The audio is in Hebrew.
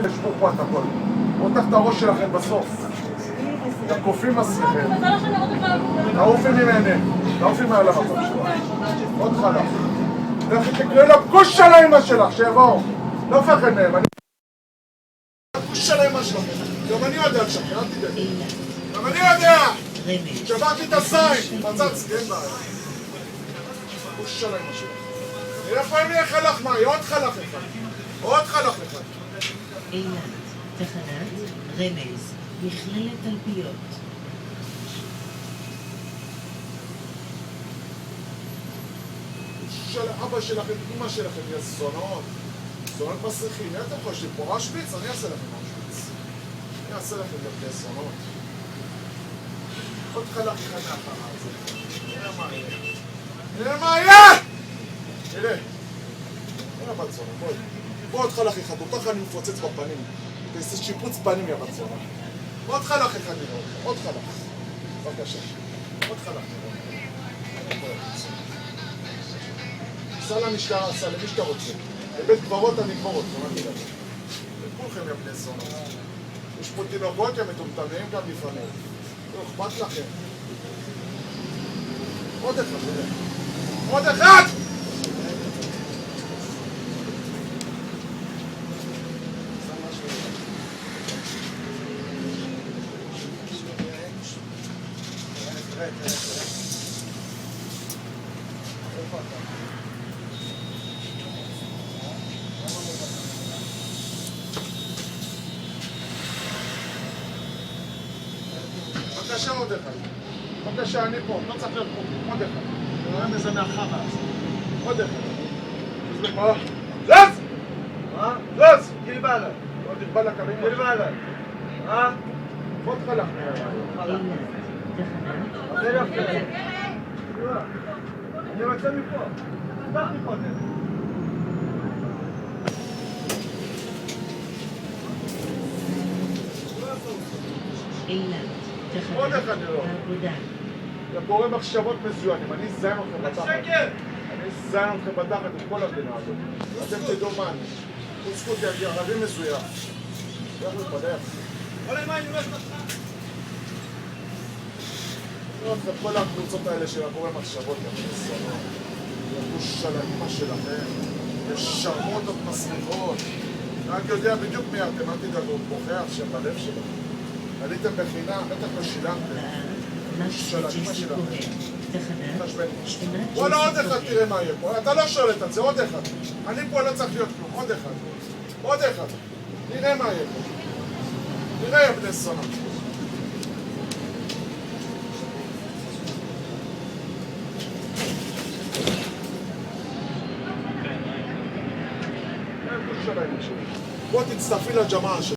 תשבו פה את הכל. בואו תחת הראש שלכם בסוף. אתם קופים עצמכם. תעופי ממני. תעופי מעל המקום שלך. עוד חלק. לכי תקראי לגוש של האמא שלך, שיבואו. לא מפחד מהם. הגוש של האמא שלכם. גם אני יודע לשחרר, אל תדאג. גם אני יודע! שברתי את הזין! מצץ, כן בעיה. הגוש של האמא שלך. נראה פה אם יהיה חלך מה, יהיה עוד חלך אחד. עוד חלך אחד. אילת, תחנת רמז, מכללת תלפיות. של אבא שלכם, אמא שלכם, יהיה זונות. זונות מסריחים. מי אתם חושבים פה? אושוויץ? אני אעשה לכם אושוויץ. אני אעשה לכם גם זונות. עוד חלך אחד מהחרה הזה. נראה מה יהיה. נראה מה יהיה! נראה. נראה בת זונה, בואי. בוא עוד חלך אחד, אותך אני מפוצץ בפנים. תעשה שיפוץ פנים, יא בת זונה. עוד חלך אחד נראה אותך. עוד חלך. בבקשה. עוד חלך נראה אותך. סע למשטרה, סע למי שאתה רוצה. בבית קברות אני אקבור אותך, מה תדע? וכולכם יא בני זונות. יש פה תינוקות יא מטומטמים גם לפעמים. לא אכפת לכם. עוד אחד, נראה. עוד אחד! בבקשה עוד אחד. בבקשה, אני פה, לא צריך להיות פה. עוד אחד. אני רואה מזה מהחמה. עוד אחד. זז! מה? זז! גיל בעלה. עוד ירבלה קרים. גיל בעלה. מה? עוד חלך. אני רוצה מפה. תפתח מפה. אילת, עוד תחנת אחד נראה. העבודה. זה קורא מחשבות מזוינים, אני אזיין אתכם בתחת. אני אזיין אתכם בתחת את כל המדינה הזאת. אתם תדעו מה אני. חוזקות ערבי מזוין. איך לפדח? זה כל הקבוצות האלה של הקורא מחשבות, יגוש של האמא שלכם, ישרמות עוד מסריחות. רק יודע בדיוק מי אתם, אל תדאגו, הוא בוכה עכשיו בלב שלכם. עליתם בחינם, בטח לא שילמתם. של האמא שלכם. וואלה, עוד אחד תראה מה יהיה פה. אתה לא שואל את זה, עוד אחד. אני פה לא צריך להיות כלום, עוד אחד. עוד אחד. נראה מה יהיה פה. נראה יא בני זונות. בוא תצטרפי לג'מאעה שלי.